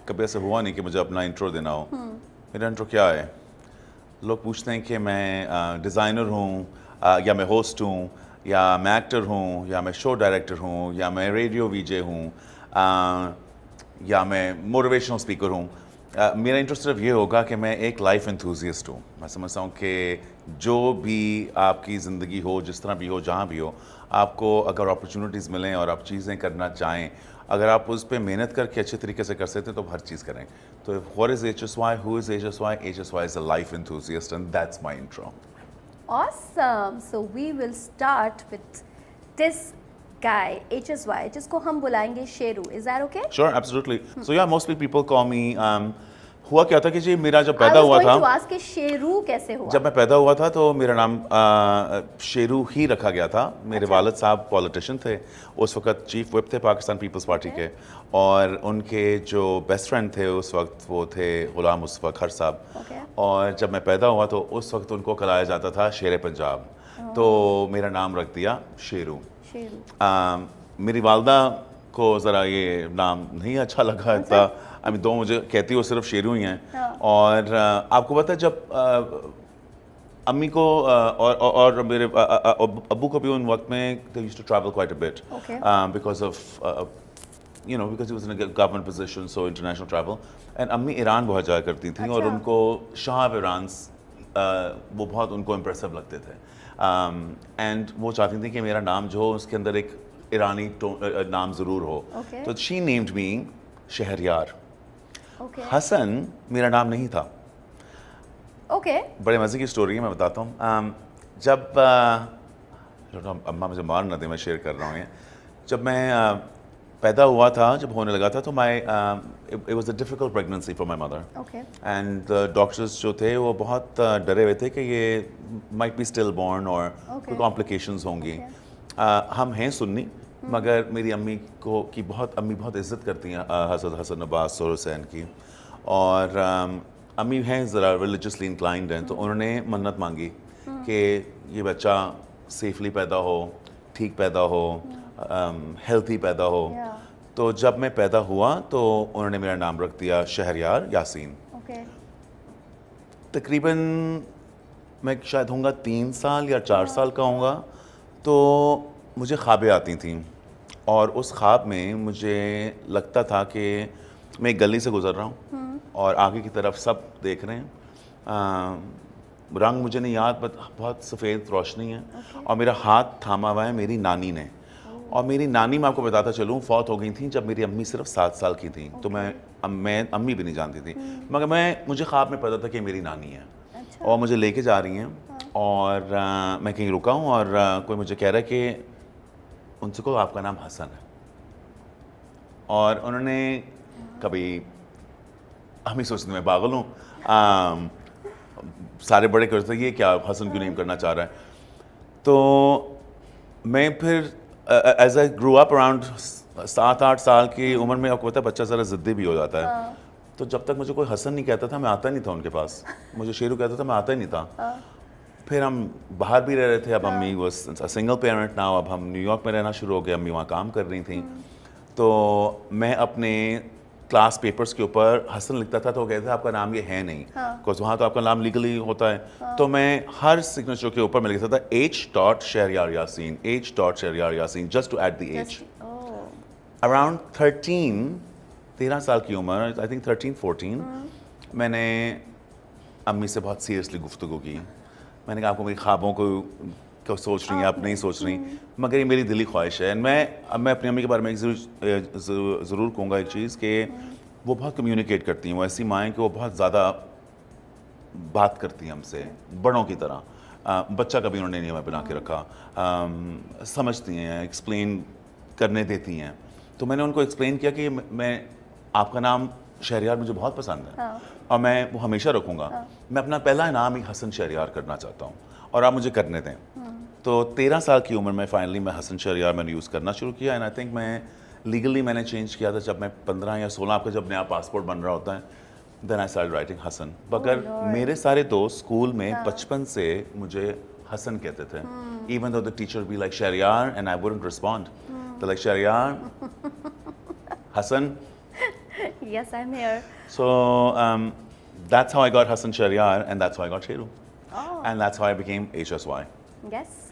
کبھی ایسا ہوا نہیں کہ مجھے اپنا انٹرو دینا ہو. میرا انٹرو کیا ہے؟ لوگ پوچھتے ہیں کہ میں ڈیزائنر ہوں یا میں ہوسٹ ہوں یا میں ایکٹر ہوں یا میں شو ڈائریکٹر ہوں یا میں ریڈیو وی جے ہوں یا میں موٹیویشنل اسپیکر ہوں. میرا انٹرسٹ صرف یہ ہوگا کہ میں ایک لائف انتھوزیسٹ ہوں. میں سمجھتا ہوں کہ جو بھی آپ کی زندگی ہو, جس طرح بھی ہو, جہاں بھی ہو, آپ کو اگر اپرچونیٹیز ملیں اور آپ چیزیں کرنا چاہیں, اگر آپ اس پہ محنت کر کے اچھے طریقے سے کر سکتے ہیں تو ہر چیز کریں. تو what is HSY? Who is HSY? HSY is a life enthusiast and that's my intro. Awesome. So we will start with this guy, HSY, جس کو ہم بلائیں گے شیرو. Is that okay? Sure, absolutely. So yeah, mostly people call me ہوا کیا تھا کہ جی میرا جب پیدا ہوا تھا, I was going to ask کہ شیرو کیسے ہوا. جب میں پیدا ہوا تھا تو میرا نام شیرو ہی رکھا گیا تھا. میرے والد صاحب پولیٹیشین تھے, اس وقت چیف وپ تھے پاکستان پیپلز پارٹی کے, اور ان کے جو بیسٹ فرینڈ تھے اس وقت وہ تھے غلام مصطفیٰ کھر صاحب. اور جب میں پیدا ہوا تو اس وقت ان کو کہلایا جاتا تھا شیر پنجاب, تو میرا نام رکھ دیا شیرو. میری والدہ کو ذرا یہ نام نہیں اچھا لگا تھا. دو مجھے کہتی وہ صرف شیرو ہی ہیں. اور آپ کو پتہ ہے جب امی کو اور میرے ابو کو بھی ان وقت میں they used to travel quite a bit because of because he was in a government position, so international travel. And امی ایران بہت جایا کرتی تھیں اور ان کو شاہ آف ایران وہ بہت ان کو امپریسو لگتے تھے. اینڈ وہ چاہتی تھیں کہ میرا نام جو ہو اس کے اندر ایک ایرانی نام ضرور ہو. تو she named me شہریار. حسن میرا نام نہیں تھا. بڑے مزے کی اسٹوری ہے, میں بتاتا ہوں. جب اماں مجھے مار نہ دیں, میں شیئر کر رہا ہوں یہ. جب میں پیدا ہوا تھا, جب ہونے لگا تھا, تو it was a difficult pregnancy for my mother. And doctors جو تھے وہ بہت ڈرے ہوئے تھے کہ یہ might be still born اور کوئی complications ہوں گی. ہم ہیں سنی, مگر میری امی بہت عزت کرتی ہیں حضرت حسن عباس سور حسین کی, اور امی ہیں ذرا ریلیجسلی انکلائنڈ ہیں. تو انہوں نے منت مانگی کہ یہ بچہ سیفلی پیدا ہو, ٹھیک پیدا ہو, ہیلتھی پیدا ہو. تو جب میں پیدا ہوا تو انہوں نے میرا نام رکھ دیا شہریار یاسین. تقریباً میں شاید ہوں گا 3 سال یا 4 سال کا ہوں گا, تو مجھے خوابیں آتی تھیں, اور اس خواب میں مجھے لگتا تھا کہ میں ایک گلی سے گزر رہا ہوں اور آگے کی طرف سب دیکھ رہے ہیں. رنگ مجھے نہیں یاد, بہت سفید روشنی ہے, اور میرا ہاتھ تھاما ہوا ہے میری نانی نے. اور میری نانی, میں آپ کو بتاتا چلوں, فوت ہو گئی تھیں جب میری امی صرف 7 سال کی تھیں. تو میں امی بھی نہیں جانتی تھی, مگر مجھے خواب میں پتا تھا کہ میری نانی ہے, اور مجھے لے کے جا رہی ہیں. اور میں کہیں رکا ہوں اور کوئی مجھے کہہ رہا ہے کہ ان سے کو آپ کا نام حسن ہے. اور انہوں نے کبھی, ہم ہی سوچتے میں پاگل ہوں, سارے بڑے کرتے یہ کیا حسن کیوں نہیں کرنا چاہ رہا ہے. تو میں پھر as a grow up around 7-8 سال کی عمر میں, آپ کو پتا ہے بچہ ذرا ضدی بھی ہو جاتا ہے. تو جب تک مجھے کوئی حسن نہیں کہتا تھا میں آتا نہیں تھا ان کے پاس. مجھے شیرو کہتا تھا میں آتا ہی نہیں تھا. پھر ہم باہر بھی رہ رہے تھے. اب امی وہ سنگل پیرنٹ ناؤ, اب ہم نیو یارک میں رہنا شروع ہو گئے, امی وہاں کام کر رہی تھیں. تو میں اپنے کلاس پیپرز کے اوپر حسن لکھتا تھا, تو وہ کہتے تھے آپ کا نام یہ ہے نہیں, بیکاز وہاں تو آپ کا نام لیگلی ہوتا ہے. تو میں ہر سگنیچر کے اوپر میں لکھتا تھا H. Shahryar Yasin, H. Shahryar Yasin, just to add the H. Around 13 سال کی عمر, I think 13-14, میں نے امی سے بہت سیریسلی گفتگو کی. میں نے کہا آپ کو میری خوابوں کو سوچ رہی ہیں, آپ نہیں سوچ رہی, مگر یہ میری دلی خواہش ہے. میں اپنی امی کے بارے میں ضرور کہوں گا ایک چیز, کہ وہ بہت کمیونیکیٹ کرتی ہیں. وہ ایسی ماں ہیں کہ وہ بہت زیادہ بات کرتی ہیں ہم سے, بڑوں کی طرح. بچہ کبھی انہوں نے نہیں ہمیں بنا کے رکھا. سمجھتی ہیں, ایکسپلین کرنے دیتی ہیں. تو میں نے ان کو ایکسپلین کیا کہ میں آپ کا نام شہریار مجھے بہت پسند ہے, اور میں وہ ہمیشہ رکھوں گا. میں اپنا پہلا نام ہی حسن شہریار کرنا چاہتا ہوں, اور آپ مجھے کرنے دیں. تو 13 سال کی عمر میں فائنلی میں حسن شہریار میں نے یوز کرنا شروع کیا. اینڈ آئی تھنک میں لیگلی میں نے چینج کیا تھا جب میں 15 یا 16, آپ کا جب نیا پاسپورٹ بن رہا ہوتا ہے, دین آئی اسٹارٹڈ رائٹنگ حسن. مگر میرے سارے دوست اسکول میں بچپن سے مجھے حسن کہتے تھے, even though the teacher be like Shehryar and I wouldn't respond. تو like Shehryar, Hasan, Yes, I'm here. So that's how I got Hassan Shahryar, and that's how I got Sheru. Oh, And that's how I became HSY. yes,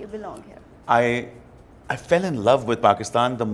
You belong here. I fell in love with Pakistan the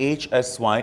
HSY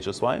HSY,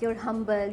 you're humble,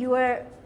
you are,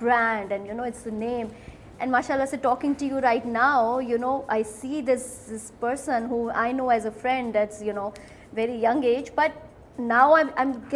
brand, and you know it's the name. And mashallah, so talking to you right now, you know, I see this person who I know as a friend that's, you know, very young age, but now I'm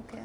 Okay.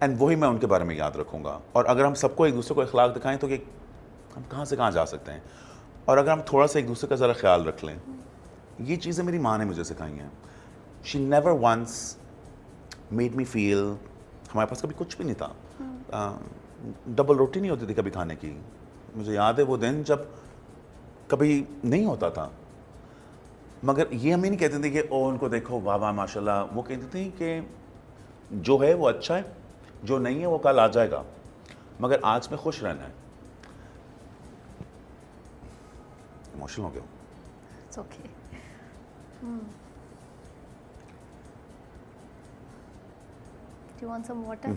And وہی میں ان کے بارے میں یاد رکھوں گا. اور اگر ہم سب کو ایک دوسرے کو اخلاق دکھائیں تو کہ ہم کہاں سے کہاں جا سکتے ہیں. اور اگر ہم تھوڑا سا ایک دوسرے کا ذرا خیال رکھ لیں, یہ چیزیں میری ماں نے مجھے سکھائی ہیں. She never once made me feel, ہمارے پاس کبھی کچھ بھی نہیں تھا, ڈبل روٹی نہیں ہوتی تھی کبھی کھانے کی. مجھے یاد ہے وہ دن جب کبھی نہیں ہوتا تھا, مگر یہ ہمیں نہیں کہتے تھے کہ او ان کو دیکھو واہ واہ ماشاء اللہ. وہ کہتی تھیں کہ جو ہے وہ اچھا ہے, جو نہیں ہے وہ کل آ جائے گا, مگر آج میں خوش رہنا ہے. ایموشنل ہو گیا. It's okay. Do you want some water?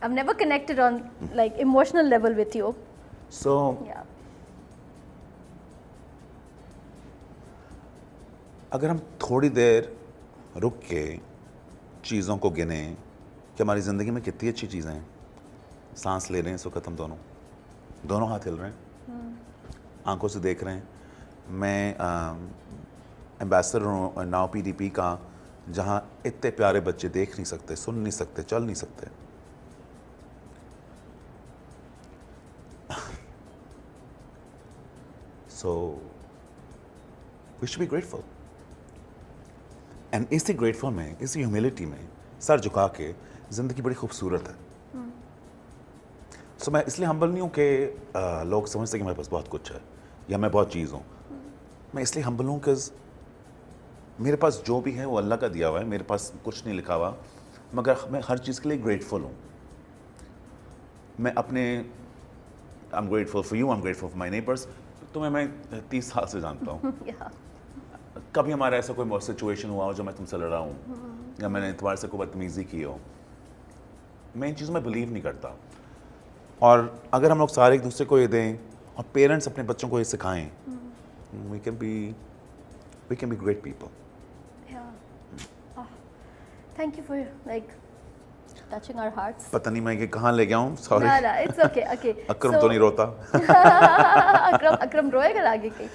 I've never connected on like emotional level with you. So Yeah. اگر ہم تھوڑی دیر رک کے چیزوں کو گنیں کہ ہماری زندگی میں کتنی اچھی چیزیں ہیں. سانس لے رہے ہیں اس وقت ہم دونوں ہاتھ ہل رہے ہیں, آنکھوں سے دیکھ رہے ہیں. میں ایمبیسڈر ہوں ناؤ پی ڈی پی کا, جہاں اتنے پیارے بچے دیکھ نہیں سکتے, سن نہیں سکتے, چل نہیں سکتے. So we should be grateful. And اسی گریٹفل میں, اسی ہیوملٹی میں سر جھکا کے زندگی بڑی خوبصورت ہے. سو میں اس لیے ہمبل نہیں ہوں کہ لوگ سمجھتے کہ میرے پاس بہت کچھ ہے یا میں بہت چیز ہوں. میں اس لیے ہمبل ہوں کہ میرے پاس جو بھی ہے وہ اللہ کا دیا ہوا ہے. میرے پاس کچھ نہیں لکھا ہوا, مگر میں ہر چیز کے لیے گریٹفل ہوں. میں اپنے I am grateful for you, I am grateful for my neighbours. تمہیں میں 30 سال سے جانتا ہوں. کبھی ہمارا ایسا کوئی سچویشن ہوا ہو جو میں تم سے لڑا ہوں یا میں نے تمہارے سے کوئی بدتمیزی کی ہو, میں ان چیزوں میں بلیو نہیں کرتا. اور اگر ہم لوگ سارے ایک دوسرے کو یہ دیں اور پیرنٹس اپنے بچوں کو یہ سکھائیں, we can be great people. Yeah. Thank you for like touching our hearts. پتہ نہیں میں یہ کہاں لے گیا ہوں, sorry. No, it's okay. Okay. اکرم تو نہیں روتا. اکرم روئے گا آگے کہیں.